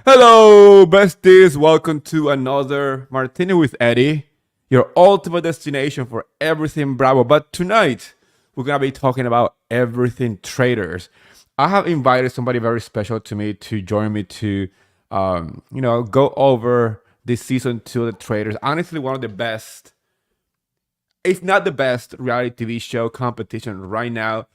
Hello, besties. Welcome to another Martini with Eddie, your ultimate destination for everything Bravo. But tonight, we're going to be talking about everything Traitors. I have invited somebody very special to me to join me to, go over this season 2 of the Traitors. Honestly, one of the best, if not the best, reality TV show competition right now,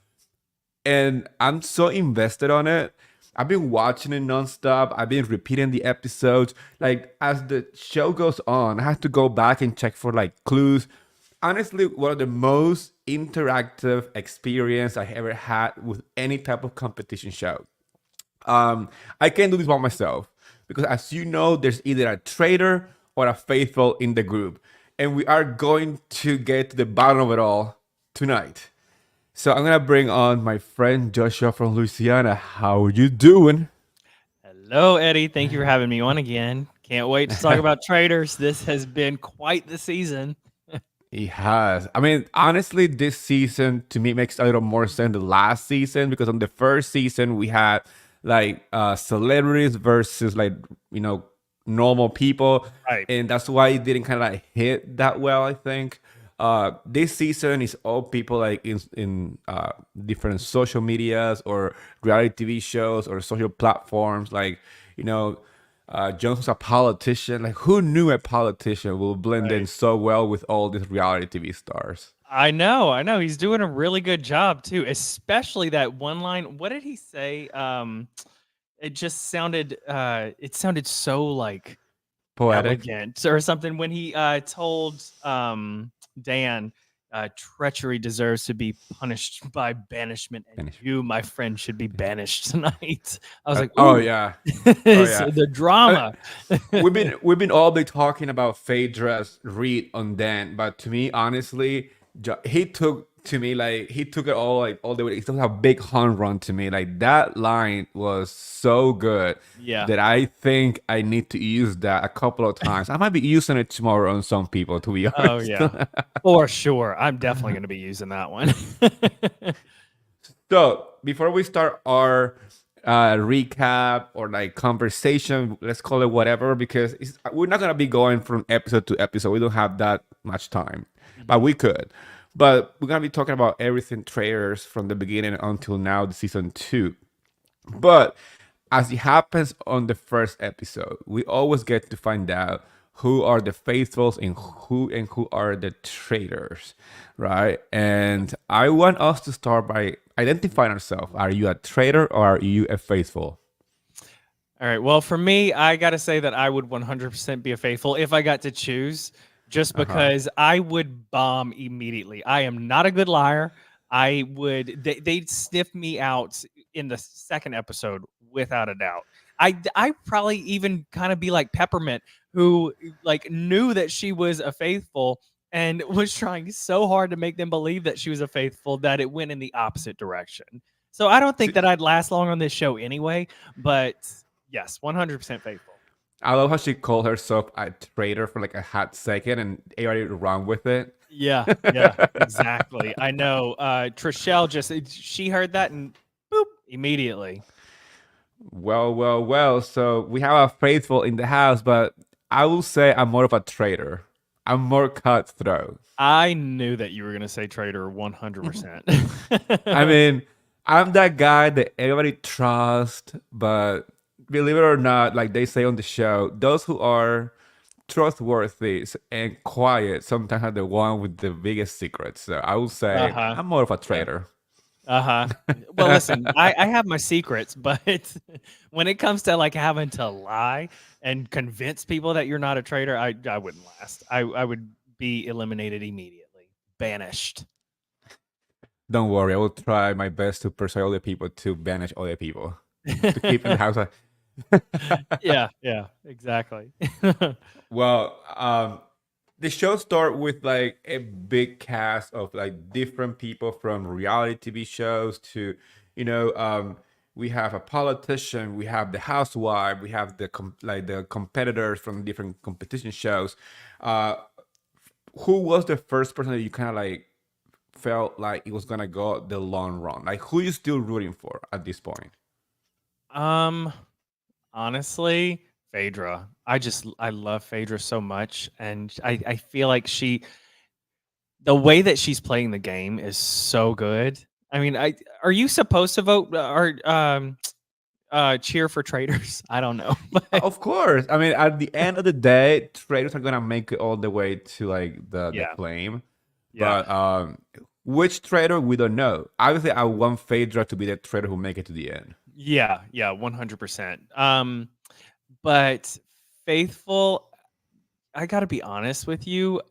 and I'm so invested on it. I've been watching it nonstop. I've been repeating the episodes. Like as the show goes on, I have to go back and check for like clues. Honestly, one of the most interactive experience I ever had with any type of competition show. Um, I can't do this by myself because, as you know, there's either a traitor or a faithful in the group, and we are going to get to the bottom of it all tonight. So I'm gonna bring on my friend Joshua from Louisiana. How are you doing? Hello, Eddie. Thank you for having me on again. Can't wait to talk about Traitors. This has been quite the season. He has. I mean, honestly, this season to me makes a little more sense than the last season because on the first season we had like celebrities versus like you know normal people, Right. and that's why it didn't kind of like hit that well. I think this season is all people like in different social medias or reality TV shows or social platforms like you know Jones a politician. Like, who knew a politician will blend in Right. so well with all these reality TV stars? I know. He's doing a really good job too, especially that one line. What did he say? It just sounded it sounded so like Poetic. elegant or something when he told Dan treachery deserves to be punished by banishment, and Finish. you, my friend, should be banished tonight. I was like, Oh ooh, yeah, oh it's yeah. the I, drama. we've been all been talking about Phaedra's read on Dan, but to me, honestly, he took it all like all the way. It was a big home run to me. Like that line was so good Yeah. that I think I need to use that a couple of times. I might be using it tomorrow on some people, to be Oh honest. yeah. For sure. I'm definitely going to be using that one. So before we start our recap or like conversation, let's call it whatever, because we're not gonna be going from episode to episode. We don't have that much time, but Mhm. we could. But we're gonna be talking about everything Traitors from the beginning until now, the season 2. But as it happens on the first episode, we always get to find out who are the faithfuls and who are the traitors, right? And I want us to start by identifying ourselves. Are you a traitor or are you a faithful? All right. Well, for me, I got to say that I would 100% be a faithful if I got to choose, just Uh huh. because I would bomb immediately. I am not a good liar. They'd sniff me out in the second episode without a doubt. I probably even kind of be like Peppermint, who like knew that she was a faithful and was trying so hard to make them believe that she was a faithful that it went in the opposite direction. So I don't think that I'd last long on this show anyway, but yes, 100% faithful. I love how she called herself a traitor for like a hot second and everybody wrong with it. Yeah, yeah, exactly. I know. Trishelle just she heard that and boop immediately. Well, well, well. So we have a faithful in the house, but I will say I'm more of a traitor. I'm more cutthroat. I knew that you were gonna say traitor 100%. I mean, I'm that guy that everybody trusts, but believe it or not, like they say on the show, those who are trustworthy and quiet sometimes are the one with the biggest secrets. So I would Uh say huh. I'm more of a Yeah. traitor. Uh huh. Well, listen, I have my secrets, but when it comes to like having to lie and convince people that you're not a traitor, I wouldn't last. I would be eliminated immediately, banished. Don't worry, I will try my best to persuade other people to banish other people to keep in the house. Yeah, yeah, exactly. Well, the show start with like a big cast of like different people from reality TV shows to, you know, we have a politician, we have the housewife, we have like the competitors from different competition shows. Uh, who was the first person that you kind of like felt like it was gonna go the long run? Like, who you still rooting for at this point? um, Honestly, Phaedra. I love Phaedra so much, and I feel like the way that she's playing the game is so good. I mean, I are you supposed to vote or cheer for traitors? I don't know, but Of course. I mean, at the end of the day, traders are gonna make it all the way to like the yeah, flame. yeah. But which trader we don't know. Obviously, I want Phaedra to be the trader who make it to the end. Yeah, yeah, 100%. But Faithful, I got to be honest with you.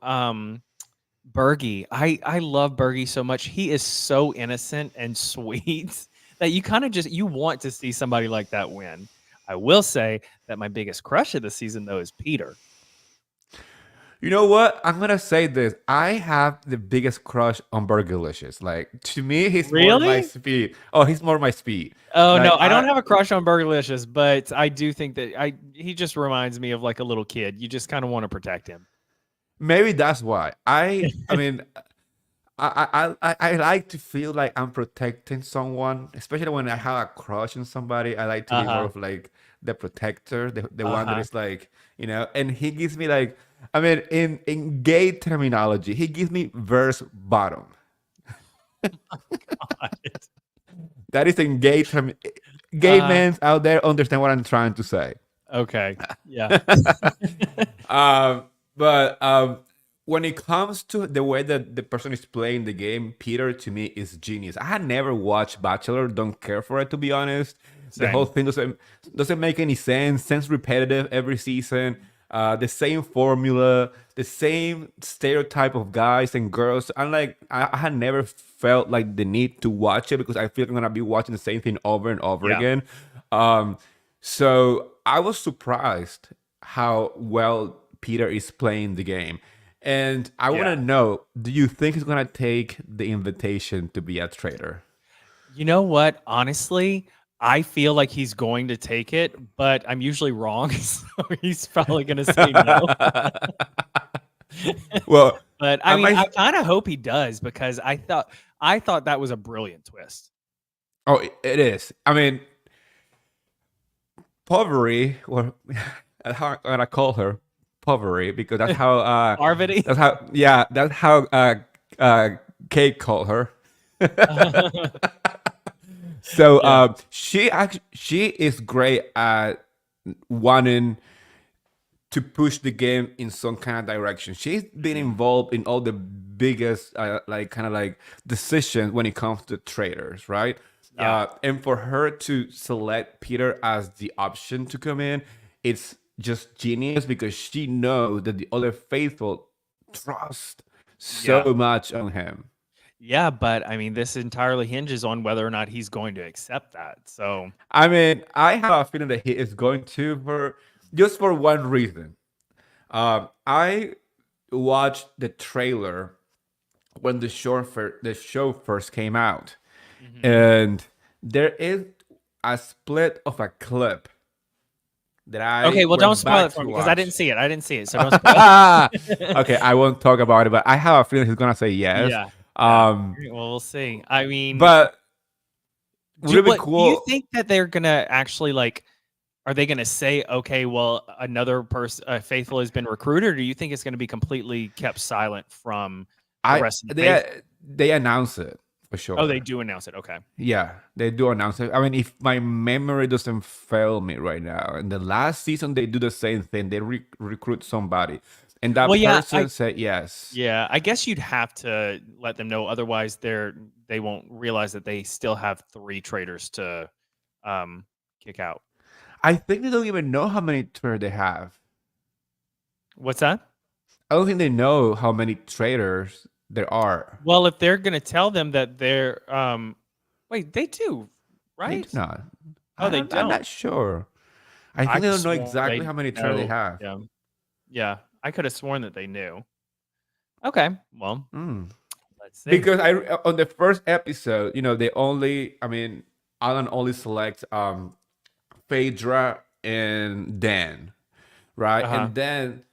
Bergie, I love Bergie so much. He is so innocent and sweet that you kind of just you want to see somebody like that win. I will say that my biggest crush of the season though is Peter. You know what? I'm gonna say this. I have the biggest crush on Burgerlicious. Like to me, he's more my Really? speed. Oh, he's more my speed. Oh no, Like I don't have a crush on Burgerlicious, but I do think that he just reminds me of like a little kid. You just kind of want to protect him. maybe that's why. I mean, I like to feel like I'm protecting someone, especially when I have a crush on somebody. I like to be more Uh-huh. of like the protector, the one that Uh-huh. is like, and he gives me like, I mean, in gay terminology, he gives me verse bottom. That is in gay term. Gay Uh, men out there understand what I'm trying to say. okay. Yeah. um, but when it comes to the way that the person is playing the game, Peter to me is genius. I had never watched Bachelor, don't care for it to be honest. The whole Same. thing doesn't make any sense. Seems repetitive every season. The same formula, the same stereotype of guys and girls. I'm like, I had never felt like the need to watch it because I feel like I'm gonna be watching the same thing over and over Yeah. again. Um, so I was surprised how well Peter is playing the game. And I want Yeah. to know, do you think he's going to take the invitation to be a traitor? You know what? Honestly, I feel like he's going to take it, but I'm usually wrong. So he's probably going to say no. Well, But I I mean, I might. kind of hope he does because I thought that was a brilliant twist. Oh, it is. I mean, Poverty, or how I'm gonna call her Poverty because that's how. Parvati. That's how. Yeah, that's how. Uh, Kate called her. So Yeah. she is great at wanting to push the game in some kind of direction. She's been Mhm. involved in all the biggest like kind of like decisions when it comes to traders, right? Yeah. And for her to select Peter as the option to come in, it's just genius because she knows that the other faithful trust Yeah. so much on him. Yeah, but I mean, this entirely hinges on whether or not he's going to accept that. So, I mean, I have a feeling that he is going to for just for one reason. I watched the trailer when the show first came out, mhm. and there is a split of a clip that I Okay, well, don't went spoil back it for to me because I didn't watch. see it. I didn't see it, so don't spoil it. Okay, I won't talk about it, but I have a feeling he's gonna say yes. Yeah, yeah. Um, Well, we'll see. I mean, but would it be do you cool? think that they're gonna actually like? Are they gonna say, okay, well, another person, faithful has been recruited, or do you think it's gonna be completely kept silent from the I rest of the faithful? they announce it for Oh, they sure. do announce it. Okay. Yeah, they do announce it. I mean, if my memory doesn't fail me right now, in the last season they do the same thing. They recruit somebody, and Well, that yeah, person said yes. I guess you'd have to let them know, otherwise they won't realize that they still have 3 traitors to um kick out. I think they don't even know how many traders they have. What's that? I don't think they know how many traders there are. Well, if they're gonna tell them that they're wait, they do, They do right? not. Oh, they I'm don't. not sure. I I think they could have don't know sworn exactly they how many traders they know. have. Yeah. Yeah. I could have sworn that they knew. Okay. Well, Mm. let's see. Because I on the first episode, they only. I mean, Alan only selects Phaedra and Dan, right? Uh-huh. And then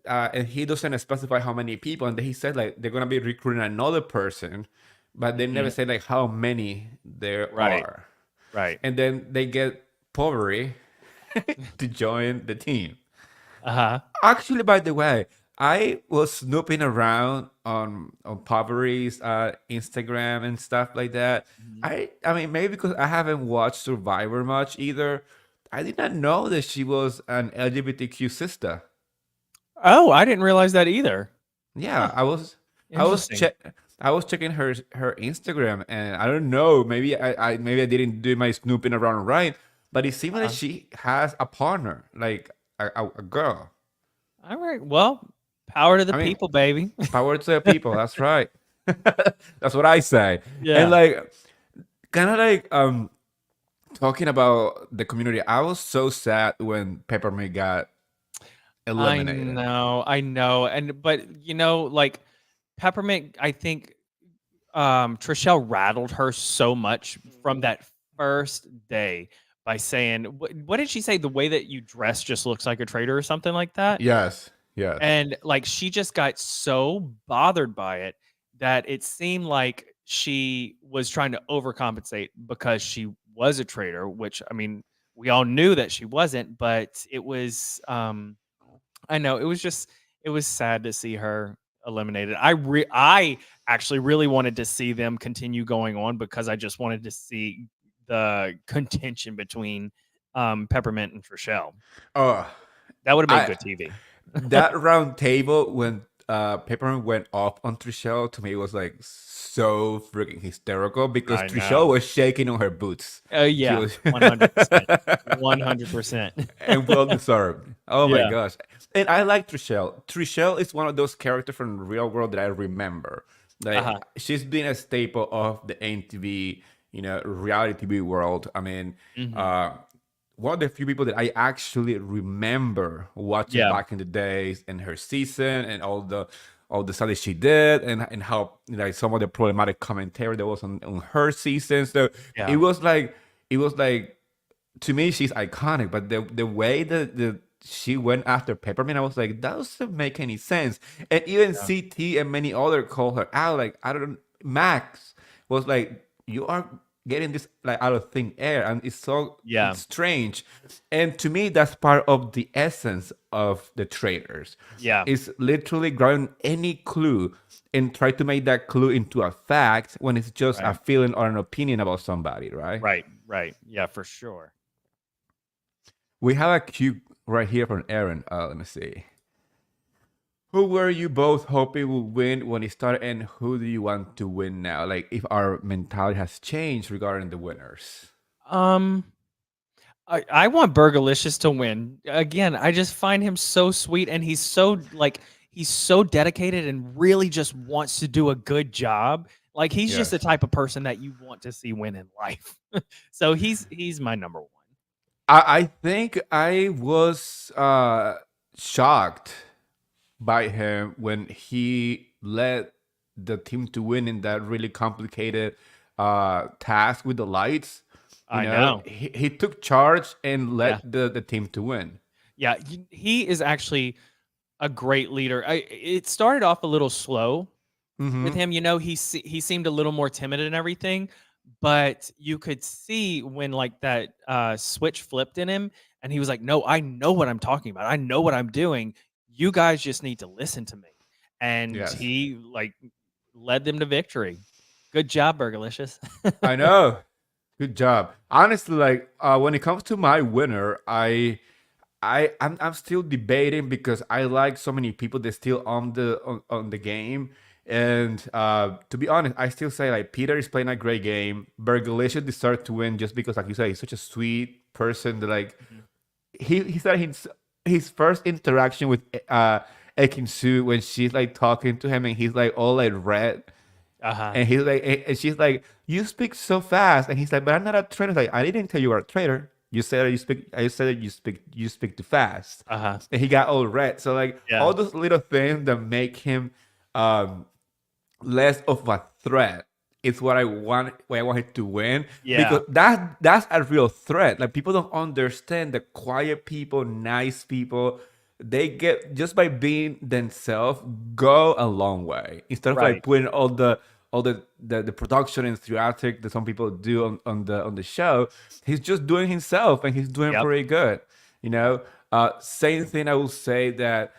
and he doesn't specify how many people, and then he said like they're gonna be recruiting another person, but they never Mhm. say like how many there Right. are. Right. And then they get Poverty, to join the team. Uh-huh. Actually, by the way, I was snooping around on Poverty's Instagram and stuff like that. Mhm. I mean maybe because I haven't watched Survivor much either. I did not know that she was an LGBTQ sister. Oh, I didn't realize that either. Huh. Yeah, I was Interesting. check I was checking her Instagram, and I don't know, maybe I didn't do my snooping around right, but it seems like Uh-huh. she has a partner, like a girl. All right. Well, power to the I mean, people, baby. power to the people. That's right. That's what I say. And Yeah. like, kind of like talking about the community. I was so sad when Peppermint got eliminated. I know. And but like Peppermint, I think Trishelle rattled her so much from that first day by saying, what did she say? The way that you dress just looks like a traitor or something like that. Yes, yes. And like she just got so bothered by it that it seemed like she was trying to overcompensate because she was a traitor, which I mean, we all knew that she wasn't, but it was I know it was sad to see her eliminated. I actually really wanted to see them continue going on because I just wanted to see the contention between Peppermint and Trishelle. Oh, That would have made I good TV. that round table when Peppermint went off on Trishelle to me was like so freaking hysterical because I Trishelle know. was shaking on her boots. Oh She yeah, was 100%. 100%. and well deserved. Oh my Yeah. gosh. And I like Trishelle. Trishelle is one of those characters from the real world that I remember. Like Uh-huh. she's been a staple of the NTV, reality TV world. I mean, Mhm. uh one of the few people that I actually remember watching Yeah. back in the days and her season and all the stuff that she did and how like some of the problematic commentary that was on her season. So it Yeah. was like it was like to me she's iconic, but the way that the she went after Peppermint, I was like, that doesn't make any sense. And even Yeah. CT and many other call her out. Like I don't Max was like, you are getting this like out of thin air, and it's so Yeah. strange. And to me, that's part of the essence of the Traitors. Yeah. It's literally grabbing any clue and try to make that clue into a fact when it's just a Right. feeling or an opinion about somebody, right? Right. Right. Yeah, for sure. We have a cue right here from Aaron. Let me see. Who were you both hoping would win when it started, and who do you want to win now? Like, if our mentality has changed regarding the winners. Um I want Burgalicious to win. Again, I just find him so sweet and he's so dedicated and really just wants to do a good job. Like he's just the Yes. type of person that you want to see win in life. So he's my number one. I think I was shocked by him when he led the team to win in that really complicated task with the lights. I know. He took charge and Yeah. led the team to win. Yeah, he is actually a great leader. It started off a little slow with Mm-hmm. him. He seemed a little more timid and everything, but you could see when like that switch flipped in him, and he was like, "No, I know what I'm talking about. I know what I'm doing. You guys just need to listen to me." And Yes. he like led them to victory. Good job, Burgalicious. I know. Good job. Honestly, like when it comes to my winner, I'm still debating because I like so many people that still on the game. And to be honest, I still say like Peter is playing a great game. Bergalicious deserves to win just because, like you say, he's such a sweet person that like Mhm. he said his first interaction with Ekinsu when she's like talking to him and he's like all like red Uh-huh. and he's like, and she's like, "You speak so fast," and he's like, "But I'm not a traitor." Like, I didn't tell you were a traitor. You said that you speak. I said that you speak too fast, Uh-huh. and he got all red. So like Yeah. all those little things that make him um less of a threat is what I want. What I wanted to win Yeah. because that's a real threat. Like people don't understand the quiet people, nice people. They get just by being themselves go a long way instead of like Right. putting all the production and theatric that some people do on the show. He's just doing himself and he's doing Yep. pretty good. You know, same thing. I will say that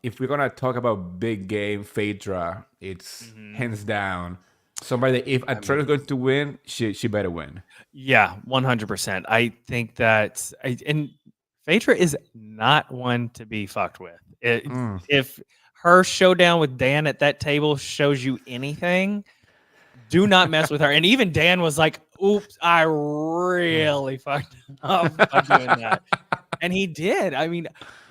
if we're gonna talk about big game, Phaedra, it's Hmm. hands down somebody that if a I traitor is mean, going to win, she better win. yeah, 100%. I think that, and Phaedra is not one to be fucked with. Mm. If her showdown with Dan at that table shows you anything, do not mess with her. And even Dan was like, "Oops, I really fucked up by doing that." And he did. I mean,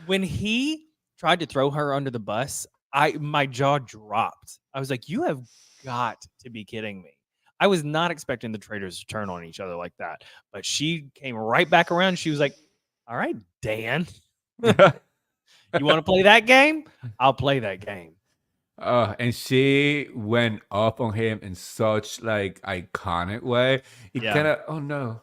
when he tried to throw her under the bus, my jaw dropped. I was like, "You have got to be kidding me." I was not expecting the traitors to turn on each other like that. But she came right back around. She was like, "All right, Dan, you want to play that game? I'll play that game." And she went up on him in such like iconic way. It Yeah. kind of, oh no,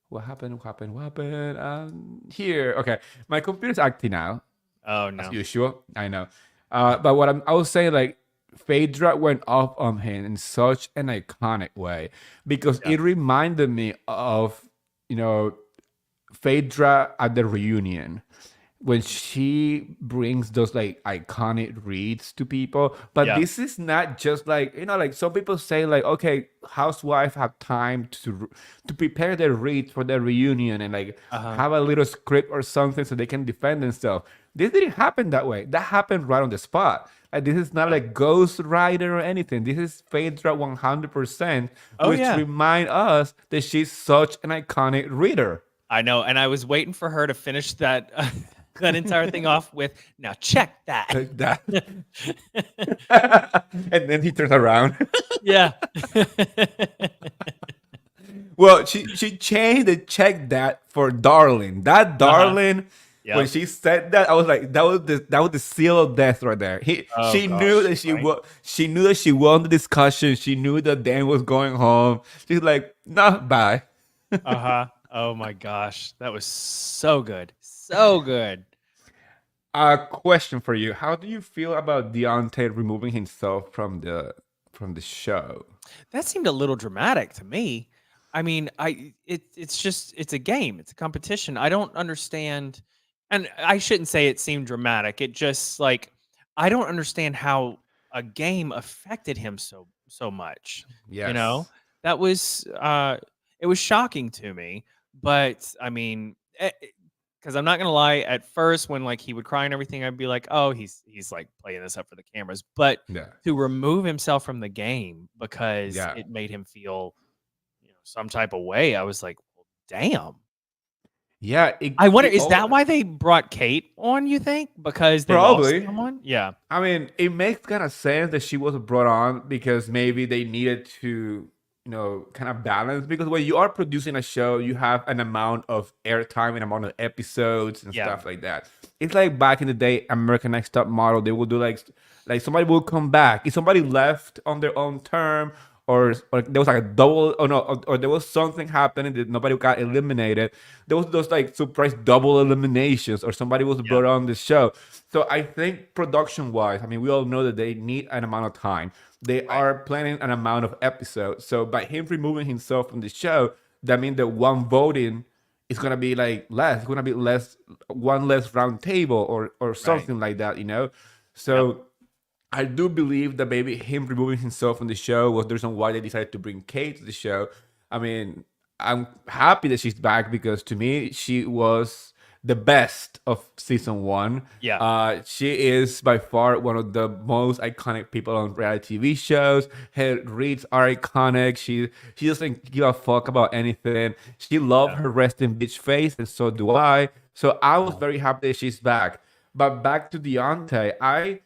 what happened? What happened? What happened? Here. Okay, my computer's acting out Oh as no. usual. I know. But I was saying, like, Phaedra went up on him in such an iconic way because Yeah. it reminded me of, you know, Phaedra at the reunion when she brings those like iconic reads to people. But Yeah. this is not just like, like some people say like, okay, housewife have time to prepare their reads for their reunion and like Uh huh. have a little script or something so they can defend themselves. This didn't happen that way. That happened right on the spot. Like, this is not Yeah. like Ghost Rider or anything. This is Phaedra 100%, Oh which yeah. remind us that she's such an iconic reader. I know, and I was waiting for her to finish that that entire thing off with, "Now check that." Like that. And then he turns around. Yeah. Well, she changed the check that for darling. That Uh-huh. darling, when Yep. she said that, I was like, that was the seal of death right there. Oh She knew gosh, that right? she knew that she won the discussion. She knew that Dan was going home. She's like, nah, bye. Uh-huh. Oh my gosh, that was so good. So good. A question for you: how do you feel about Deontay removing himself from the show? That seemed a little dramatic to me. I mean, it's just it's a game, it's a competition. I don't understand, and I shouldn't say it seemed dramatic. It just like I don't understand how a game affected him so much. You know? Yes. That was it was shocking to me, but I mean, because I'm not gonna lie, at first when like he would cry and everything, I'd be like, oh, he's like playing this up for the cameras. But Yeah. to remove himself from the game because Yeah. it made him feel, some type of way, I was like, well, damn. Yeah. I wonder, It is all that why they brought Kate on? You think because they lost probably. someone? Yeah, I mean, it makes kind of sense that she was brought on because maybe they needed to, kind of balance. Because when you are producing a show, you have an amount of airtime and amount of episodes and yeah, stuff like that. It's like back in the day, American Next Top Model. They will do like somebody will come back. If somebody left on their own term, or there was like a double, or no, or there was something happening that nobody got eliminated. There was those like surprise double eliminations, or somebody was yeah, brought on the show. So I think production wise, I mean, we all know that they need an amount of time. They right, are planning an amount of episodes. So by him removing himself from the show, that means that one voting is gonna be like less. It's gonna be less, one less round table, or right, something like that. yep, So I do believe that maybe him removing himself from the show was the reason why they decided to bring Kate to the show. I mean, I'm happy that she's back because to me, she was the best of season one. yeah, She is by far one of the most iconic people on reality TV shows. Her reads are iconic. She doesn't give a fuck about anything. She loves yeah, her resting bitch face, and so do I. So I was very happy that she's back. But back to Deontay, I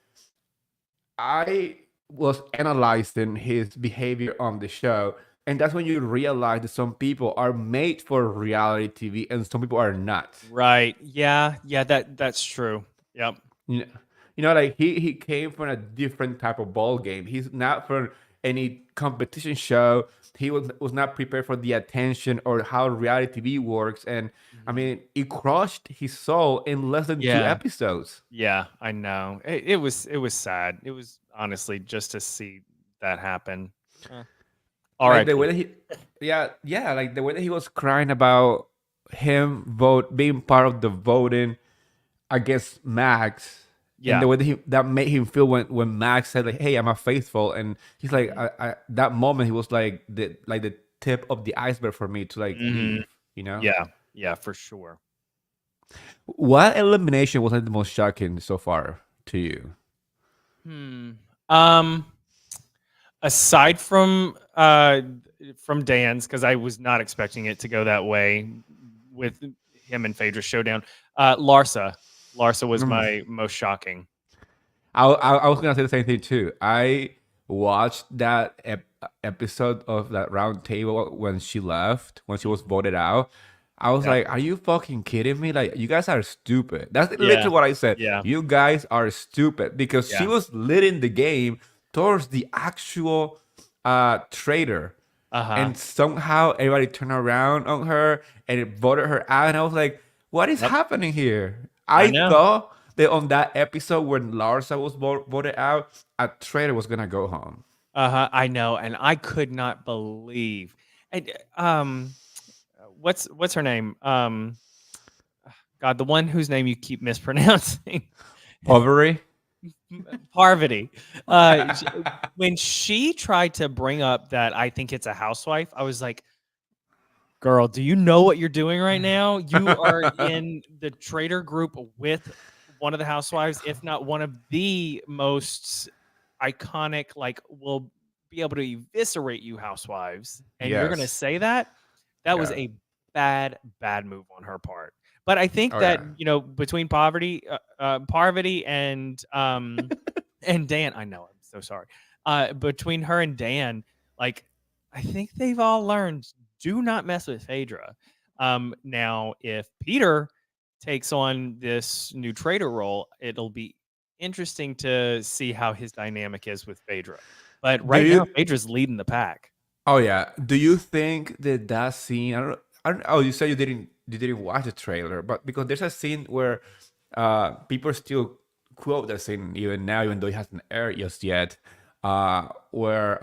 was analyzing his behavior on the show, and that's when you realize that some people are made for reality TV and some people are not. right, yeah, yeah. That's true. Yep. You know, like he came from a different type of ball game. He's not from any competition show. He was not prepared for the attention or how reality TV works. And I Mhm. mean, it crushed his soul in less than two Yeah, episodes. yeah. I know. It was sad. It was honestly just to see that happen. Like the way R.I.P. that he, yeah, like the way that he was crying about him being part of the voting against Max, and Yeah. the way that that made him feel when Max said like, "Hey, I'm a faithful," and he's like, Mhm. that moment he was like the tip of the iceberg for me to like Mhm. leave. You know, Yeah. Yeah, for sure. what elimination was like the most shocking so far to you? Hmm. Um, aside from Dan's, because I was not expecting it to go that way with him and Phaedra's showdown. Larsa. Larsa was Mm. my most shocking. I was gonna say the same thing too. I watched that episode of that round table when she left, when she was Mhm. voted out. I was Yeah. like, "Are you fucking kidding me? Like, you guys are stupid." That's Yeah. literally what I said. Yeah. You guys are stupid because she Yeah. was leading the game towards the actual traitor, Uh-huh. and somehow everybody turned around on her and it voted her out. And I was like, what is Yep. happening here? I I know. thought that on that episode when Larsa was voted out, a traitor was gonna go home. Uh-huh. I know. And I could not believe. And what's her name? God, the one whose name you keep mispronouncing. Poverty. Parvati. When she tried to bring up that I think it's a housewife, I was like, girl, do you know what you're doing right now? You are in the traitor group with one of the housewives, if not one of the most iconic, like, will be able to eviscerate you housewives. And you're going to Yes. say that? That was Yeah. a bad, bad move on her part. But I think Oh that, yeah. between Parvati and Dan, I know, I'm so sorry. Between her and Dan, like, I think they've all learned, do not mess with Phaedra. Now, if Peter takes on this new traitor role, it'll be interesting to see how his dynamic is with Phaedra. But Do right now, you? Phaedra's leading the pack. Oh yeah. Do you think that that scene? I don't. Oh, you said you didn't watch the trailer, but because there's a scene where people still quote that scene even now, even though it hasn't aired just yet, where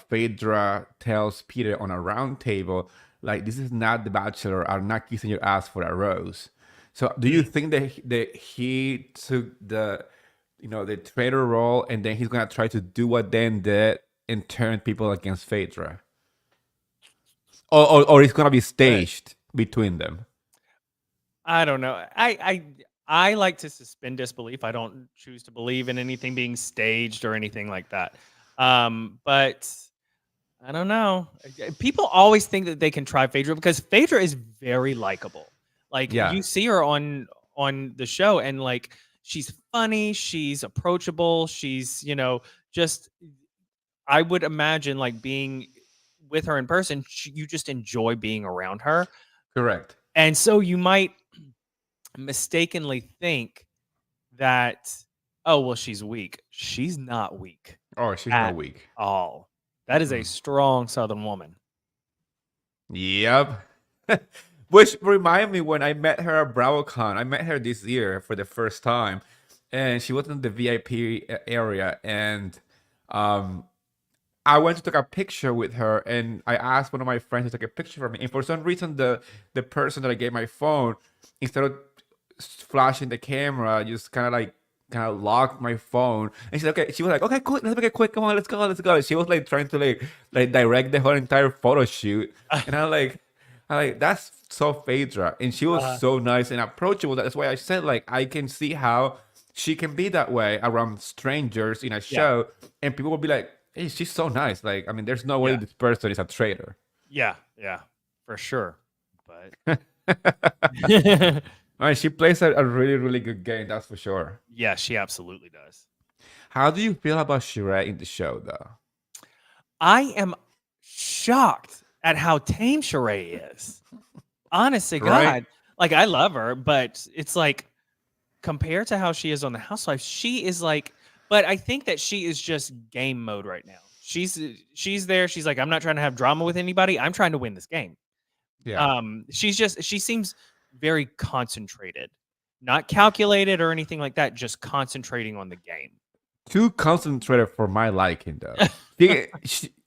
Phaedra tells Peter on a round table, like, this is not The Bachelor. I'm not kissing your ass for a rose. So, do you Mm. think that he took the traitor role, and then he's gonna try to do what Dan did and turn people against Phaedra, or it's gonna be But staged between them? I don't know. I like to suspend disbelief. I don't choose to believe in anything being staged or anything like that. But I don't know. People always think that they can try Phaedra because Phaedra is very likable. Like, Yeah, you see her on the show, and like, she's funny, she's approachable, she's, just, I would imagine, like, being with her in person, you just enjoy being around her. correct. And so you might mistakenly think that, oh, well, she's weak. She's not weak Oh, she's not at weak. all. That is a Mm. strong Southern woman. Yep. Which remind me when I met her at BravoCon. I met her this year for the first time, and she was in the VIP area, and um, I went to take a picture with her, and I asked one of my friends to take a picture for me. And for some reason, the person that I gave my phone, instead of flashing the camera, just kind of locked my phone. And she's like, okay. She was like, okay, cool. Let's make it quick. Come on, let's go, let's go. She was like trying to like direct the whole entire photo shoot, and I'm like, that's so Phaedra, and she was Uh, so nice and approachable. That's why I said like I can see how she can be that way around strangers in a yeah, show, and people will be like, hey, she's so nice. Like, I mean, there's no way yeah, this person is a traitor. yeah, yeah, for sure. But I mean, she plays a really, really good game, that's for sure. yeah, she absolutely does. How do you feel about Shrek in the show, though? I am shocked at how tame Sheree is. Honest to Right? God, like, I love her, but it's like, compared to how she is on the Housewives, she is like. But I think that she is just game mode right now. She's there. She's like, I'm not trying to have drama with anybody. I'm trying to win this game. Yeah. She seems very concentrated, not calculated or anything like that. Just concentrating on the game. Too concentrated for my liking, though.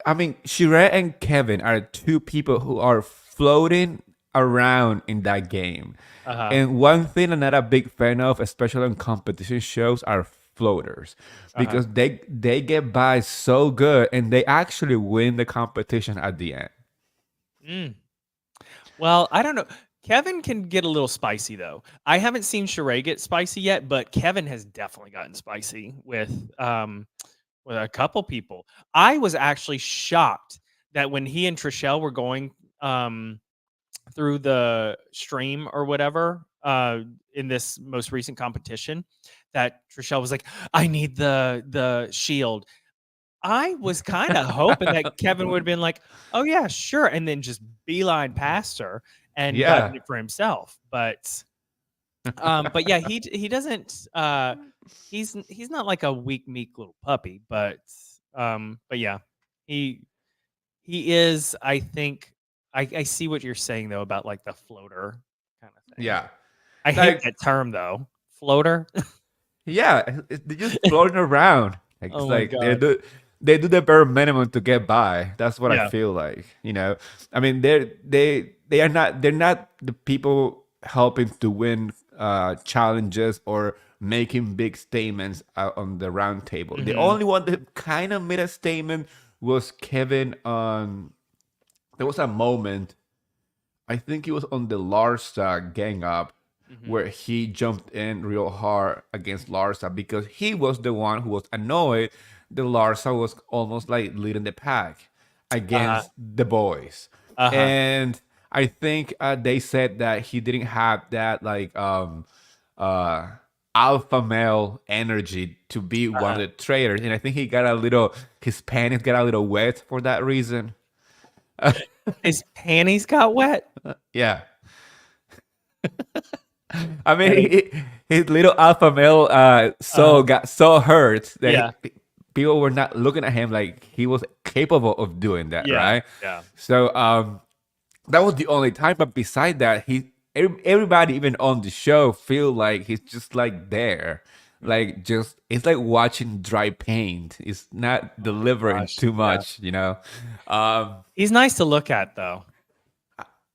I mean, Shrek and Kevin are two people who are floating around in that game. Uh-huh. And one thing I'm not a big fan of, especially on competition shows, are floaters Uh-huh. because they get by so good and they actually win the competition at the end. Mm. Well, I don't know. Kevin can get a little spicy though. I haven't seen Sheree get spicy yet, but Kevin has definitely gotten spicy with a couple people. I was actually shocked that when he and Trishelle were going through the stream or whatever in this most recent competition, that Trishelle was like, "I need the shield." I was kind of hoping that Kevin would have been like, "Oh yeah, sure," and then just beeline past her and gotten Yeah. it for himself. But yeah, he doesn't. He's not like a weak, meek little puppy, but yeah, he he is. I think I see what you're saying though about like the floater kind of thing. Yeah. I hate Like, that term though, floater. yeah, they're just floating around. Like it's Oh my like god. they do the bare minimum to get by. That's what I Yeah. feel like. You know, I mean they're not the people helping to win challenges or making big statements out on the round table. The Hmm. only one that kind of made a statement was Kevin on. There was a moment, I think it was on the Larsa gang up, Hmm. where he jumped in real hard against Larsa because he was the one who was annoyed that Larsa was almost like leading the pack Uh huh. against the boys. Uh huh. And I think they said that he didn't have that like uh alpha male energy to be Uh one of huh. the traitors. And I think he got a little, his panties got a little wet for that reason. His panties got wet. Yeah. I mean, Hey. his little alpha male Uh, soul got so hurt that yeah. people were not looking at him like he was capable of doing that, Yeah. right? Yeah. So that was the only time. But beside that, everybody even on the show feel like he's just like there, Mhm. like just it's like watching dry paint. It's not Oh my delivering gosh. too Yeah. much, you know. Um, He's nice to look at though.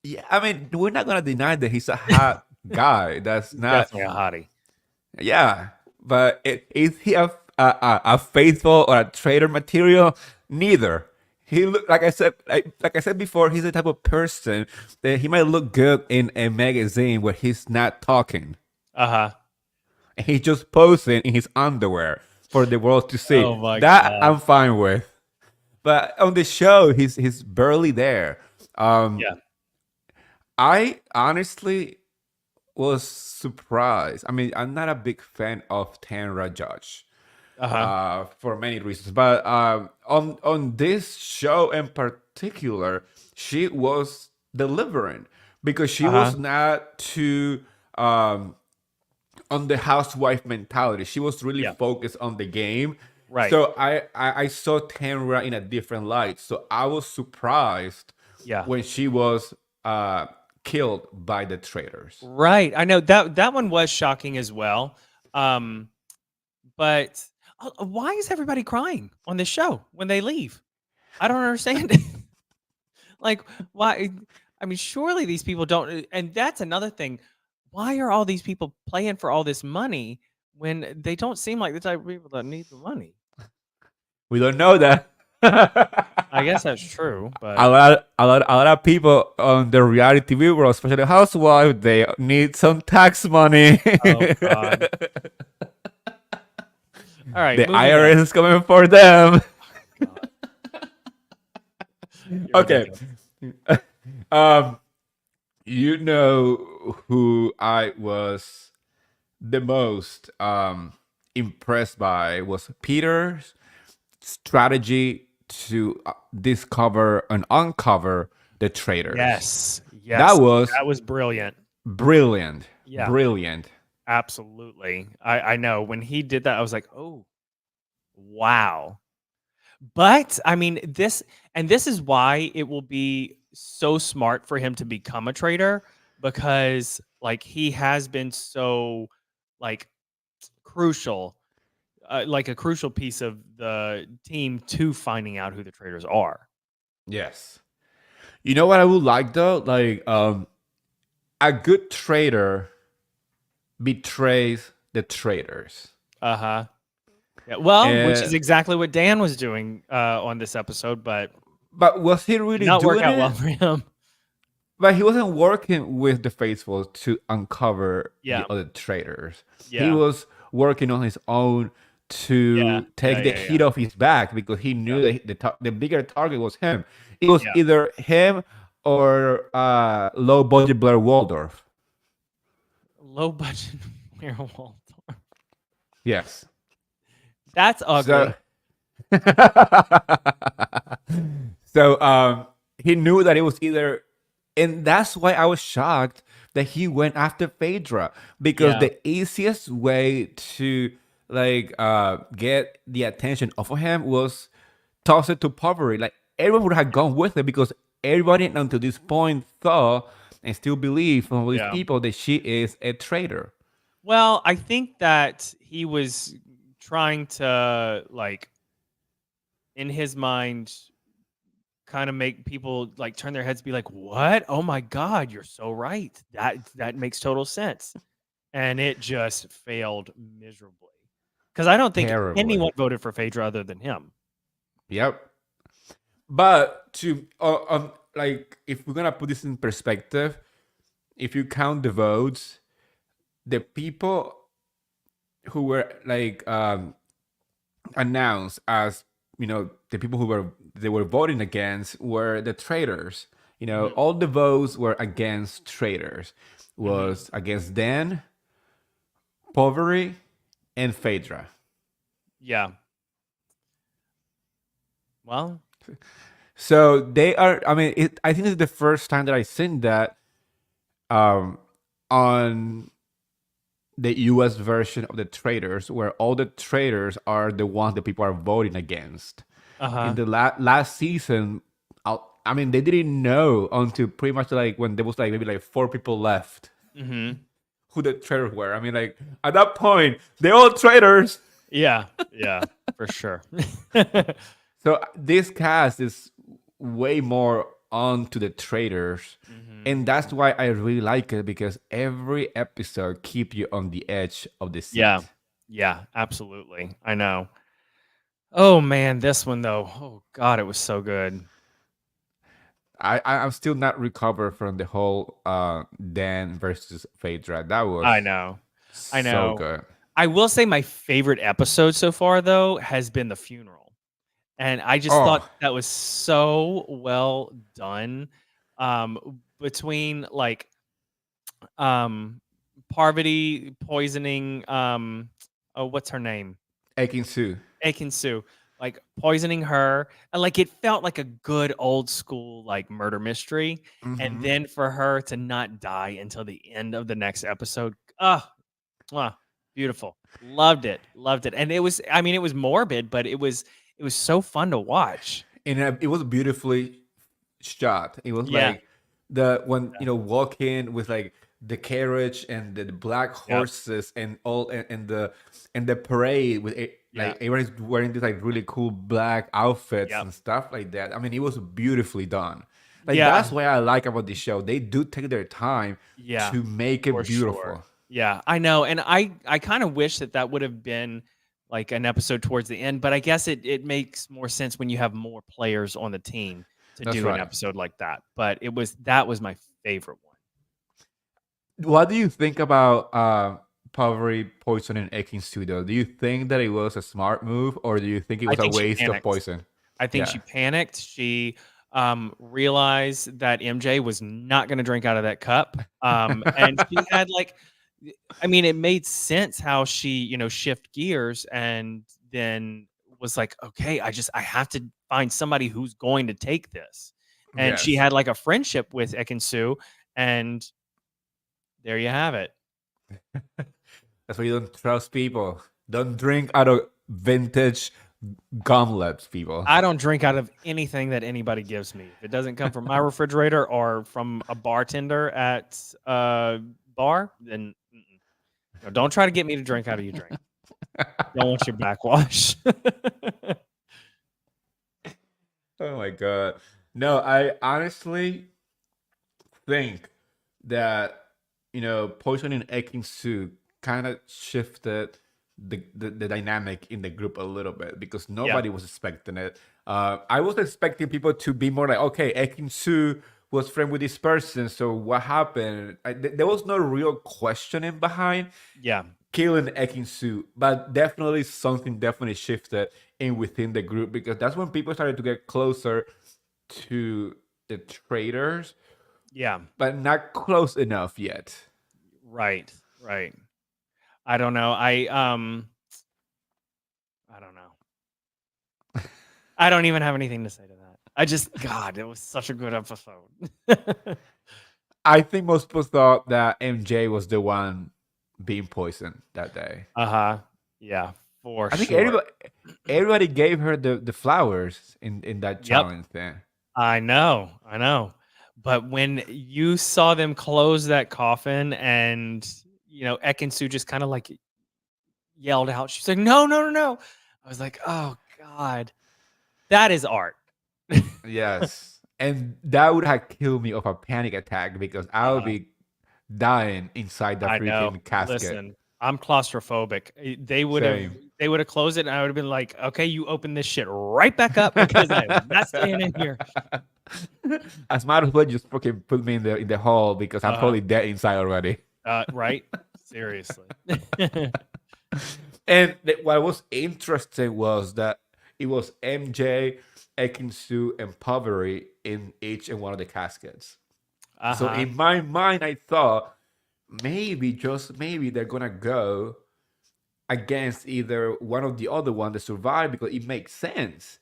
yeah, I mean, we're not gonna deny that he's a hot guy. That's He's not. definitely a hottie. Yeah, but is he a faithful or a traitor material? Neither. He look like I said before. He's the type of person that he might look good in a magazine where he's not talking. Uh-huh. And he's just posing in his underwear for the world to see. Oh my That god. I'm fine with. But on the show, he's barely there. Yeah. I honestly was surprised. I mean, I'm not a big fan of Tanra Judge Uh-huh. for many reasons, but on this show in particular, she was delivering because she Uh-huh. was not too on the housewife mentality. She was really Yeah. focused on the game. Right. So I saw Tanra in a different light. So I was surprised Yeah. when she was killed by the traitors. Right. I know that one was shocking as well. But why is everybody crying on this show when they leave? I don't understand. Like, why? I mean, surely these people don't. And that's another thing. Why are all these people playing for all this money when they don't seem like the type of people that need the money? We don't know that. I guess that's true, but A lot of people on the reality TV world, especially housewives, they need some tax money. oh god. All right, The moving on. IRS is coming for them. God, you're Okay. ridiculous. Um, you know who I was the most impressed by was Peter's strategy to discover and uncover the traitors. Yes, That yes, was that was brilliant. brilliant. Yeah, Brilliant. absolutely. I know when he did that, I was like, oh wow. But I mean, this is why it will be so smart for him to become a traitor because like he has been so like crucial, like a crucial piece of the team to finding out who the traitors are. Yes. You know what I would like though? Like a good traitor betrays the traitors. Uh-huh. Yeah, well, which is And exactly what Dan was doing on this episode, but but was he did really not work doing out well it? for him. But he wasn't working with the faithful to uncover the Yeah. other traitors. He Yeah. was working on his own Yeah. to Yeah. take the Yeah. heat Yeah. off his back because he knew that the bigger target was him. It was Yeah. either him or low budget Blair Waldorf. Low budget werewolf. Yes. That's So ugly. so he knew that it was either, and that's why I was shocked that he went after Phaedra, because Yeah. the easiest way to like get the attention off of him was toss it to Poverty. Like everyone would have gone with it because everybody until this point thought and still believe from all these Yeah. people that she is a traitor. Well, I think that he was trying to, like, in his mind, kind of make people like turn their heads, be like, "What? Oh my God, you're so right. That makes total sense." And it just failed miserably because I don't think Terribly. anyone voted for Phaedra other than him. Yep. But to like if we're gonna put this in perspective, if you count the votes, the people who were like announced as, you know, the people who were they were voting against were the traitors. You know, Mhm. all the votes were against traitors. Mhm. Was against Dan, Poverty, and Phaedra. Yeah. Well, So they are. I mean, I think it's the first time that I seen that um, on the US version of the traitors, where all the traitors are the ones that people are voting against. In uh-huh. the last season, I mean, they didn't know until pretty much like when there was like maybe like 4 people left Mhm. who the traitors were. I mean, like at that point, they're all traitors. Yeah. Yeah, for sure. So this cast is way more on to the traitors. Mhm. And that's why I really like it, because every episode keep you on the edge of the Yeah. seat. Yeah, absolutely. I know. Oh man, this one though. Oh God, it was so good. I'm still not recovered from the whole Dan versus Phaedra. That I was know. I so know. good. I will say my favorite episode so far though has been the funeral. And I just thought Oh, that was so well done. Between like um Parvati poisoning oh, what's her name? Akin Sue. Akinsu, like poisoning her, and like it felt like a good old school like murder mystery, and Mm-hmm. then for her to not die until the end of the next episode, ah, mwah, beautiful, loved it, and it was, I mean, it was morbid, but it was so fun to watch. And it was beautifully shot. It was Yeah, like the when you know walking with like the carriage and the black yep, horses and all and the parade with it, yeah, like everyone's wearing these like really cool black outfits yep, and stuff like that. I mean, it was beautifully done. Like yeah, that's what I like about this show. They do take their time yeah, to make for it sure. beautiful. Yeah, I know, and I kind of wish that that would have been like an episode towards the end, but I guess it makes more sense when you have more players on the team to That's do an right. episode like that. But that was my favorite one. What do you think about Poverty poisoning Akin Studio? Do you think that it was a smart move, or do you think it I was a think she waste of panicked. poison? I think Yeah. she panicked. She realized that MJ was not going to drink out of that cup, and she had like, I mean, it made sense how she, you know, shift gears and then was like, okay, I have to find somebody who's going to take this. And she Yes. had like a friendship with Ekinsu, and there you have it. That's why you don't trust people. Don't drink out of vintage gumlets, people. I don't drink out of anything that anybody gives me. If it doesn't come from my refrigerator or from a bartender at a bar, then mm-mm. No, don't try to get me to drink out of your drink. Don't want your backwash. Oh my god. No, I honestly think that poisoning Ekin Su kind of shifted the dynamic in the group a little bit because Yeah. nobody was expecting it. I was expecting people to be more like, okay, Ekin Su was friend with this person, so what happened? There was no real questioning behind Yeah. killing Ekin Su, but definitely something definitely shifted in within the group because that's when people started to get closer to the traitors, Yeah. but not close enough yet. Right. Right. I don't know. I don't know. I don't even have anything to say to that. I just God, it was such a good episode. I think most people thought that MJ was the one being poisoned that day. Uh-huh. Yeah, for I think sure. everybody gave her the flowers in that Yep. challenge thing. I know. I know. But when you saw them close that coffin and Ekin-Su just kind of like yelled out, she's like, "No, no, no, no." I was like, "Oh God. That is art." Yes. And that would have killed me of a panic attack because I would Uh, be dying inside the I know. freaking casket. Listen, I'm claustrophobic. Same. They would have closed it and I would have been like, "Okay, you open this shit right back up because I am not staying in here." As might as well just fucking put me in the hall because I'm Uh, probably dead inside already. right? Seriously. And what was interesting was that it was MJ, Ekinsu, and Povery in each and one of the caskets. So Uh-huh. in my mind, I thought maybe, just maybe, they're gonna go against either one of the other one that survived because it makes sense.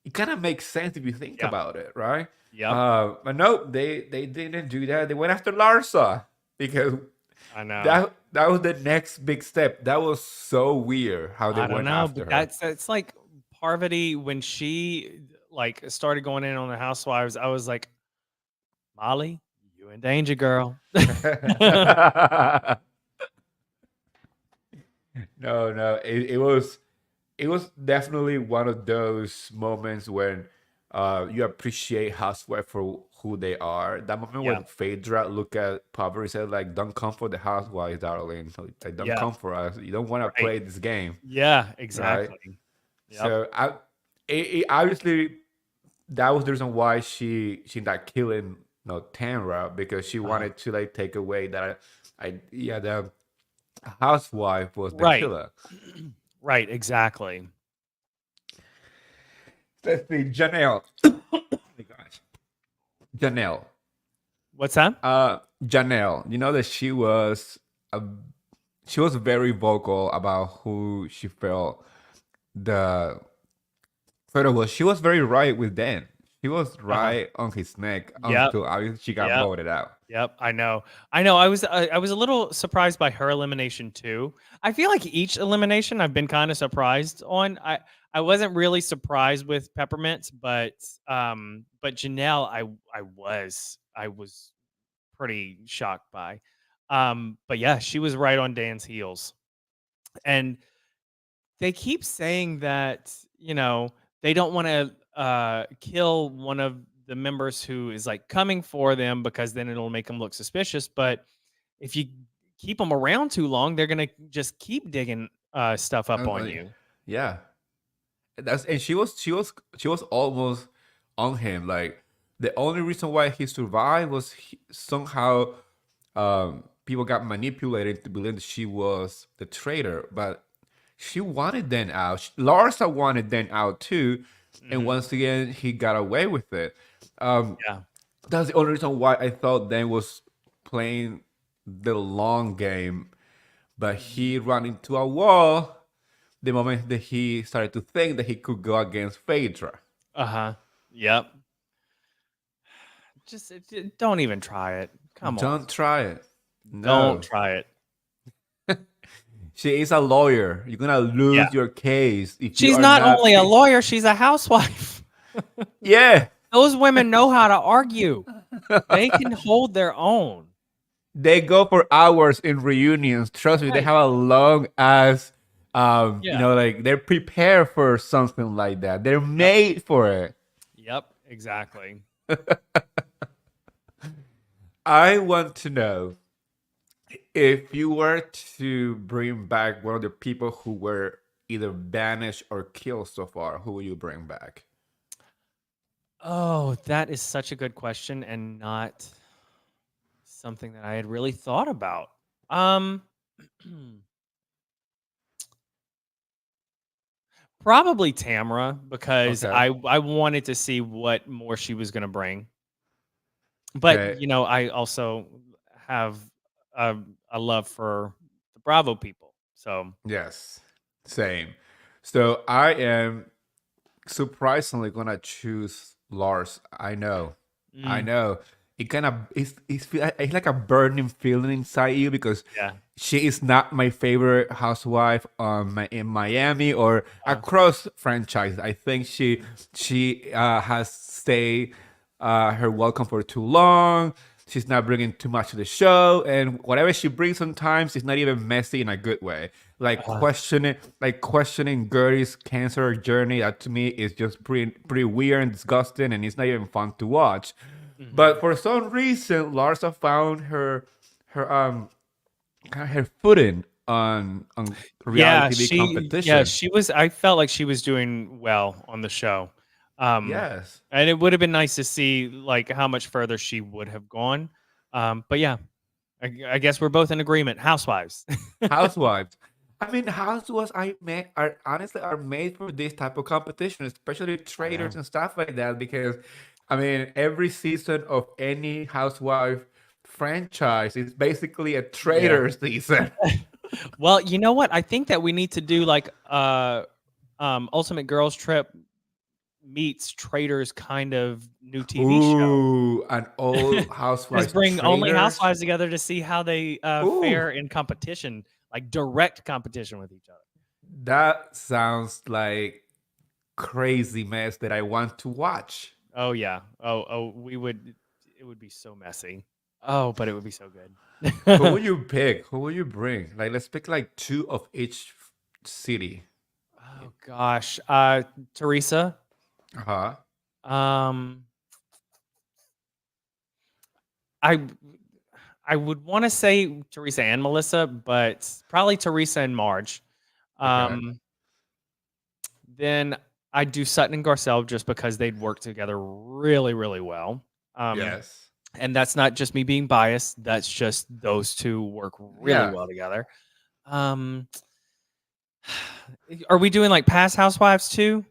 It kind of makes sense if you think Yeah. about it, right? Yep. But no, they didn't do that. They went after Larsa because I know. that was the next big step. That was so weird how they I don't went know, after but her. that's like Parvati when she like started going in on the housewives. I was like, Molly, you in danger, girl. No, no, it was definitely one of those moments when you appreciate housewife for who they are. That moment Yeah. when Phaedra look at Poverty and said like, "Don't come for the housewives, darling. Like, don't Yeah. come for us. You don't want to Right. play this game, Yeah. right?" Exactly. Yep. So obviously that was the reason why she ended up killing Tamra because she Uh-huh. wanted to like take away that idea that housewife was the Right. killer. Right. Exactly. Let's see, Janelle. Oh my gosh, Janelle. What's that? Janelle. You know that a, she was very vocal about who she felt the photo was. She was very right with Dan. She was Uh-huh. right on his neck Yep. until she got Yep. voted out. Yep, I know. I know. I was a little surprised by her elimination too. I feel like each elimination I've been kind of surprised on. I wasn't really surprised with Peppermint, but Janelle I was pretty shocked by. But yeah, she was right on Dan's heels. And they keep saying that, they don't want to kill one of the members who is like coming for them because then it'll make them look suspicious. But if you keep them around too long, they're gonna just keep digging stuff up on Uh, you. yeah, that's and she was almost on him. Like the only reason why he survived was somehow people got manipulated to believe that she was the traitor, but she wanted them out. Larsa wanted them out too, and Hmm. once again he got away with it. Um, Yeah. that's the only reason why I thought Dan was playing the long game, but Hmm. he ran into a wall the moment that he started to think that he could go against Phaedra. Uh huh. Yep. Don't even try it. Come on. Don't try it. Don't No. try it. She is a lawyer. You're gonna Yeah. lose your case if you She's are not not. only a lawyer; she's a housewife. Yeah, Those women know how to argue. They can hold their own. they go for hours in reunions. Trust me, they Right. have a long ass. Yeah. Like they're prepared for something like that. They're Yep. made for it. Yep. Exactly. I want to know if you were to bring back one of the people who were either banished or killed so far, who will you bring back? Oh, that is such a good question and not something that I had really thought about. Um, Probably Tamara because Okay. I wanted to see what more she was gonna bring. But, Okay. I also have a love for the Bravo people. So, Yes. Same. So I am surprisingly gonna choose Lars. I know. I mm, know. It kind of it's like a burning feeling inside you because yeah. she is not my favorite housewife in Miami or Uh, across franchise. I think she has stayed her welcome for too long. She's not bringing too much to the show, and whatever she brings, sometimes it's not even messy in a good way. uh, Like questioning Gertie's cancer journey. That to me is just pretty weird and disgusting, and it's not even fun to watch. mhm. But for some reason, Larsa found her kind of her footing on reality TV competition. She was I felt like she was doing well on the show. Um, Yes, and it would have been nice to see, like, how much further she would have gone. But yeah, I guess we're both in agreement. Housewives. housewives. I mean, housewives are honestly are made for this type of competition, especially I traders know. and stuff like that. Because I mean, every season of any housewife franchise is basically a Yeah. trader season. Well, you know what? I think that we need to do like Ultimate Girls Trip meets Traitors kind of new TV show. Ooh, an old Just housewives bring only traders. housewives together to see how they Ooh, fare in competition, like direct competition with each other. that sounds like crazy mess that I want to watch. Oh yeah. We would. It would be so messy. Oh, but it would be so Who good. will you pick? Who will you bring? Like, let's pick like two of each city. Oh gosh. Teresa. Uh huh. Um, I I would want to say Teresa and Melissa, but probably Teresa and Marge. Okay. Um, then I'd do Sutton and Garcelle just because they'd work together really, really well. Um, Yes. and that's not just me being biased. That's just those two work really Yeah. well together. Um, are we doing like past housewives too?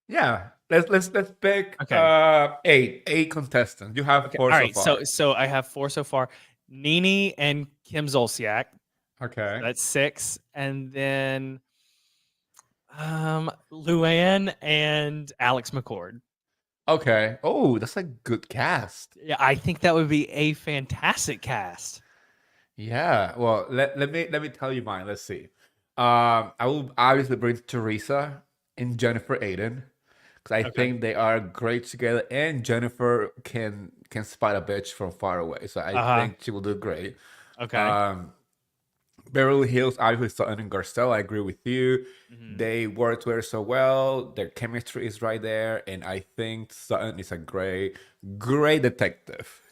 Yeah. Let's pick Okay. eight contestants. You have Okay. four All so right. So far. I have four so far. Nene and Kim Zolciak. Okay. That's six. And then Luann and Alex McCord. Okay. Oh, that's a good cast. Yeah, I think that would be a fantastic cast. Yeah. Well, let me tell you mine. Let's see. I will obviously bring Teresa and Jennifer Aiden because I Okay. think they are great together, and Jennifer can spot a bitch from far away, so I Uh-huh. think she will do great. Okay. Um, Beverly Hills, obviously Sutton and Garcelle. I agree with you. Mhm. They work together so well. Their chemistry is right there, and I think Sutton is a great detective.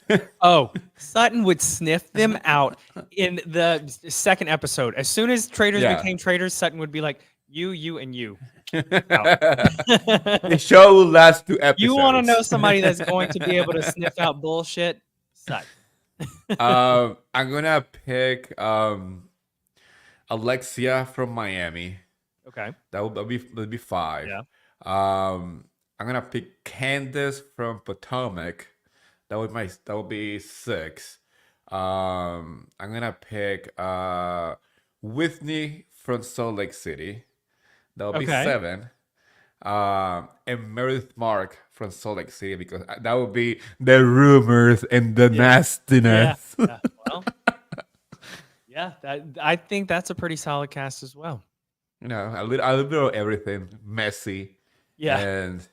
Oh, Sutton would sniff them out in the second episode. As soon as traitors Yeah. became traitors, Sutton would be like, you, and you out. The show will last two You want to know episodes. somebody that's going to be able to sniff out bullshit? Sutton. I'm gonna pick Alexia from Miami. Okay. That'll be five. Yeah. I'm gonna pick Candace from Potomac. That would be six. I'm gonna pick Whitney from Salt Lake City. That would be Okay. seven. And Meredith Mark from Salt Lake City because that would be the rumors and the Yeah. Yeah. nastiness. Yeah. Well, yeah. That I think that's a pretty solid cast as well. A little bit of everything, messy, Yeah. and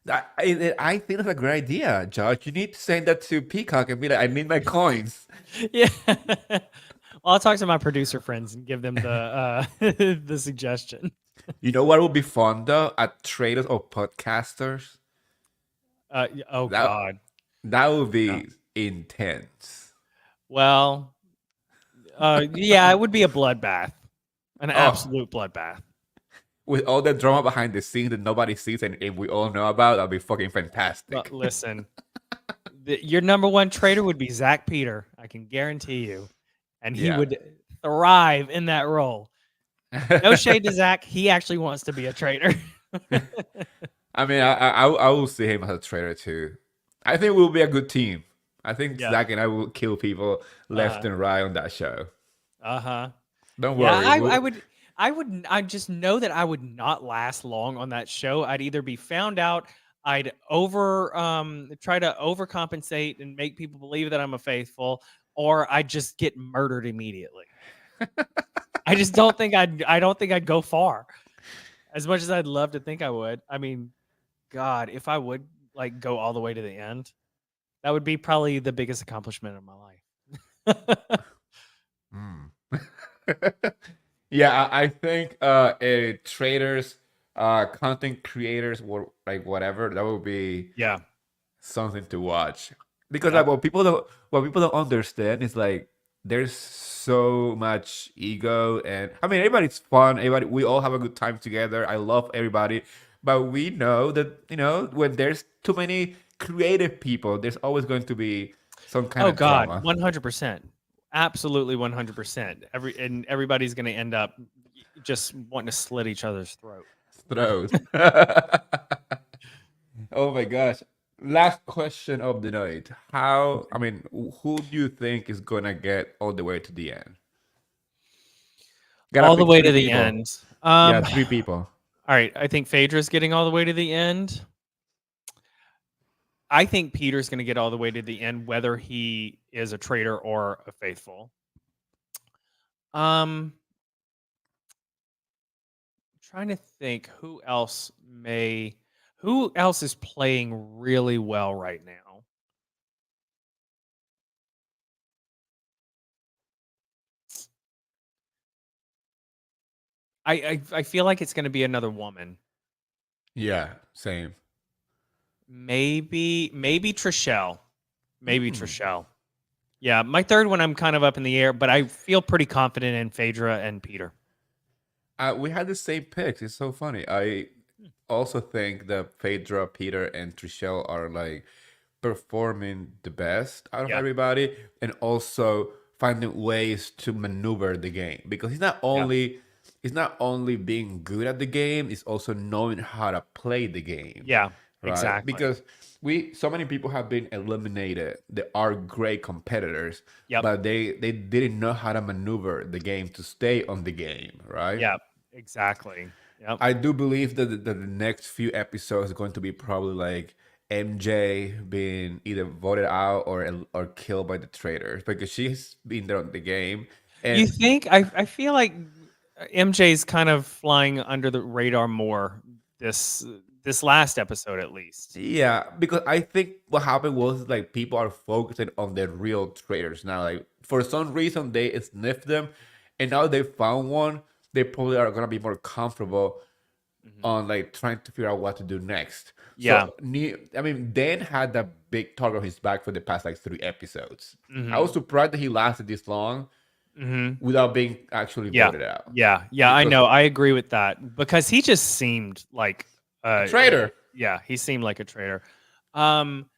I think that's a great idea, Josh. You need to send that to Peacock and be like, I need my coins. Yeah. Well, I'll talk to my producer friends and give them the the suggestion. You know what would be fun though? At traders or podcasters. Oh That God. That would Yeah. be intense. Well, yeah, it would be a bloodbath, an Oh, absolute bloodbath. with all the drama behind the scenes that nobody sees and we all know about, that'd be fucking But fantastic. listen, your number one traitor would be Zach Peter. I can guarantee you, and he Yeah. would thrive in that role. No shade to Zach. He actually wants to be a traitor. I mean, I will see him as a traitor too. I think we'll be a good team. I think Yeah. Zach and I will kill people left Uh-huh. and right on that show. Uh-huh. Don't Yeah, worry. I just know that I would not last long on that show. I'd either be found out, I'd try to overcompensate and make people believe that I'm a faithful, or I'd just get murdered immediately. I just I don't think I'd go far. As much as I'd love to think I would. I mean, God, if I would like go all the way to the end, that would be probably the biggest accomplishment of my life. Hmm. Yeah, I think traders, content creators, or like whatever, that would be Yeah. something to watch. Because Yep. like what people don't understand is like there's so much ego, and I mean everybody's fun, everybody we all have a good time together. I love everybody, but we know that when there's too many creative people, there's always going to be some kind Oh of God, drama. 100%. Absolutely 100%. Everybody's going to end up just wanting to slit each other's throat. Throws. Oh my gosh. Last question of the night. I mean, who do you think is gonna get all the way to the end? Gotta All the pick way three to the people. end. Yeah, All three people. right, I think Phaedra's getting all the way to the end. I think Peter's going to get all the way to the end whether he is a traitor or a faithful. Um trying to think who else is playing really well right now. I feel like it's going to be another woman. Yeah, same. Maybe Trishelle. Maybe Hmm. Trishelle. Yeah, my third one I'm kind of up in the air, but I feel pretty confident in Phaedra and Peter. We had the same picks. It's so funny. I also think that Phaedra, Peter, and Trishelle are like performing the best out of Yeah, everybody, and also finding ways to maneuver the game because yeah, he's not only being good at the game, he's also knowing how to play the game, yeah, right? exactly. Because we so many people have been eliminated that are great competitors, Yep, but they didn't know how to maneuver the game to stay on the game, right? yep, exactly. Yep. I do believe that the next few episodes are going to be probably like MJ being either voted out or killed by the traitors because she's been there on the game. You And think I feel like MJ's kind of flying under the radar more this this last episode at least. yeah, because I think what happened was like people are focusing on the real traitors now. Like for some reason they sniffed them, and now they found one. They probably are gonna be more comfortable Mhm. on like trying to figure out what to do next. Yeah. I mean, Dan had that big target on his back for the past like 3 episodes. I was Mhm. surprised that he lasted this long Mhm. without being actually Yeah. voted out. Yeah. Yeah, I Because know. I agree with that because he just seemed like a uh traitor. yeah, he seemed like a traitor. Um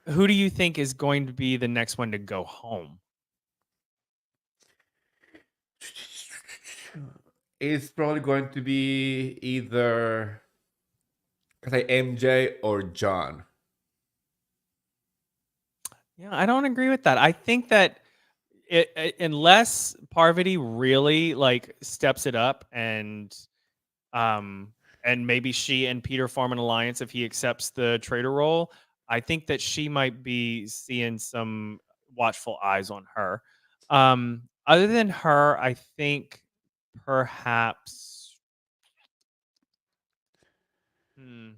who do you think is going to be the next one to go home? It's probably going to be either say MJ or John. Yeah, I don't agree with that. I think that unless Parvati really like steps it up um and maybe she and Peter form an alliance if he accepts the traitor role, I think that she might be seeing some watchful eyes on her. Other than her, I think perhaps hmm,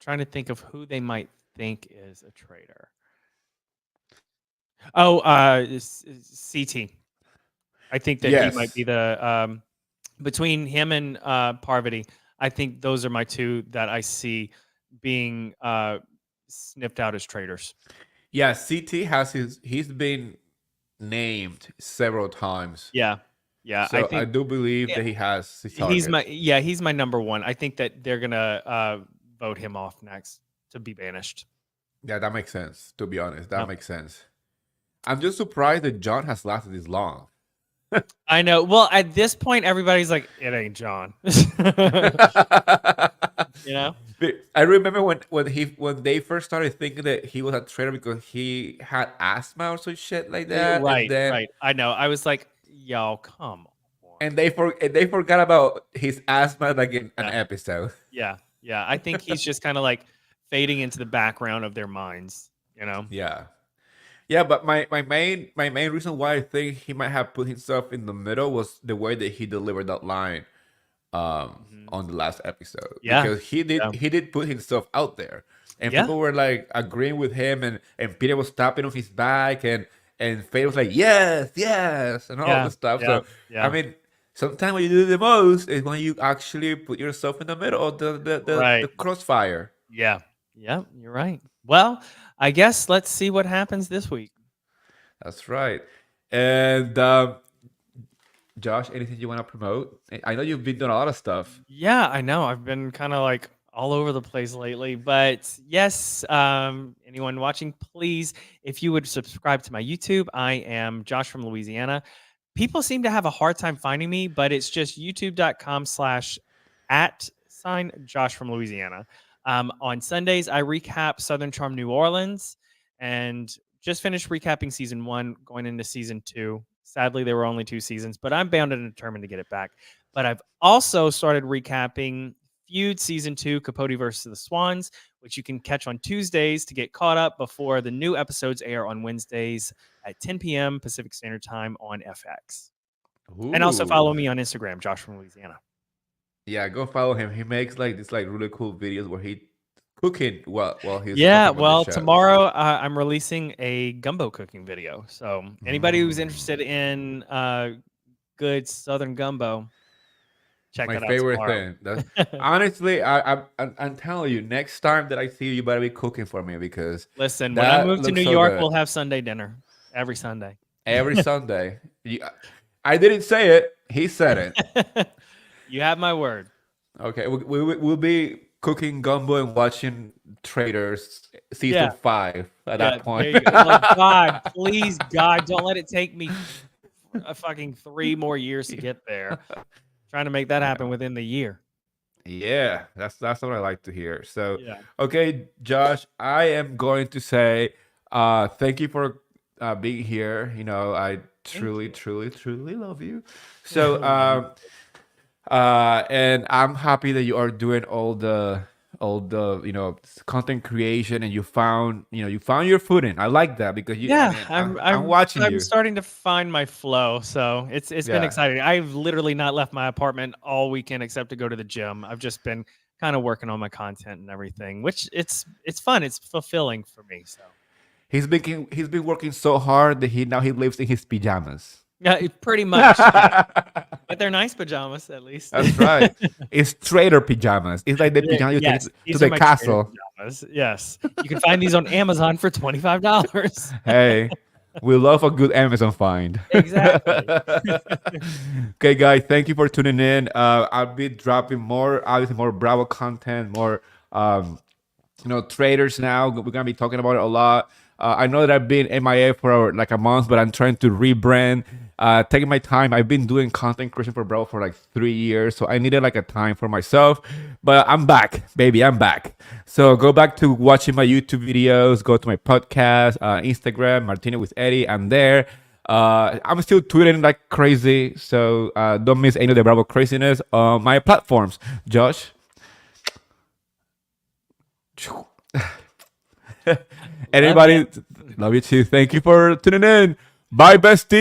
trying to think of who they might think is a traitor. Oh, CT. I think that he might be Yes. the between him and Parvati. I think those are my two that I see being sniffed out as traitors. Yeah, CT has he's been named several times. Yeah, yeah. I So I think do believe yeah, that he has his target. he's my number one. I think that they're gonna vote him off next to be banished. Yeah, that makes sense. To be honest, that Yep. makes sense. I'm just surprised that John has lasted this long. I know. Well, at this point, everybody's like, "It ain't John." You know? I remember when they first started thinking that he was a traitor because he had asthma or some shit like that, and Right, then right. I know. I was like, "Y'all, come on." they forgot about his asthma like in an Yeah, episode. yeah, yeah. I think he's just kind of like fading into the background of their minds. You know? Yeah. Yeah, but my main reason why I think he might have put himself in the middle was the way that he delivered that line Mhm. on the last episode, Yeah, because he did yeah, he did put himself out there, and yeah. people were like agreeing with him, and Peter was tapping on his back, and Faye was like yes, yes, and all Yeah, this stuff. yeah, So I yeah. mean, sometimes what you do the most is when you actually put yourself in the middle of the Right. crossfire. Yeah. Yeah, you're right. Well, I guess let's see what happens this week. That's right. And Josh, anything you want to promote? I know you've been doing a lot of stuff. Yeah, I know. I've been kind of like all over the place lately, but yes, anyone watching, please, if you would subscribe to my YouTube. I am Josh from Louisiana. People seem to have a hard time finding me, but it's just youtube.com/@ Josh from Louisiana. On Sundays, I recap Southern Charm New Orleans and just finished recapping season 1, going into season 2. Sadly, there were only 2 seasons, but I'm bound and determined to get it back. But I've also started recapping Feud season 2, Capote versus the Swans, which you can catch on Tuesdays to get caught up before the new episodes air on Wednesdays at 10 p.m. Pacific Standard Time on FX. And also Ooh. follow me on Instagram, Josh from Louisiana. Yeah, go follow him. He makes like this like really cool videos where he cooking while he's Yeah, talking about the well, show. tomorrow I'm releasing a gumbo cooking video. So anybody who's Mm. interested in good Southern gumbo, check My that out favorite tomorrow. thing. Honestly, I'm telling you, next time that I see you, you better be cooking for me because Listen, when I that move to looks New so York, good. we'll have Sunday dinner every Sunday. Every Sunday. I didn't say it. He said it. You have my word. Okay, we'll be cooking gumbo and watching Traitors season Yeah, 5 at yeah. that There point. you go. Like, God, please, God, don't let it take me a fucking 3 more years to get there. Trying to make that happen within the year. Yeah, that's what I like to hear. So, Yeah. okay, Josh, I am going to say thank you for being here. You know, I Thank truly, you. truly, truly love you. So, Love you. and I'm happy that you are doing all the content creation, and you found your footing. I like that because I Yeah, mean, I'm I'm I'm watching I'm you. starting to find my flow, so it's been Yeah. exciting. I've literally not left my apartment all weekend except to go to the gym. I've just been kind of working on my content and everything, which it's fun. It's fulfilling for me. So He's been working so hard that he lives in his pajamas. yeah, pretty much. Yeah, but they're nice pajamas at least. That's right. It's Traitor pajamas. It's like the pajama you take Yes, to these are the my trainer castle. pajamas. Yes, you can find these on Amazon for $25. Hey, we love a good Amazon find. Exactly. Okay, guys, thank you for tuning in. I'll be dropping more, obviously, more Bravo content, more traders now. We're gonna be talking about it a lot. I know that I've been MIA for like a month, but I'm trying to rebrand. Taking my time. I've been doing content creation for Bravo for like 3 years, so I needed like a time for myself. But I'm back, baby. I'm back. So go back to watching my YouTube videos. Go to my podcast, Instagram, MarTEAnis with Eddie. I'm there. I'm still tweeting like crazy, so don't miss any of the Bravo craziness on my platforms. Josh. Anybody, love you too. Thank you for tuning in. Bye, bestie.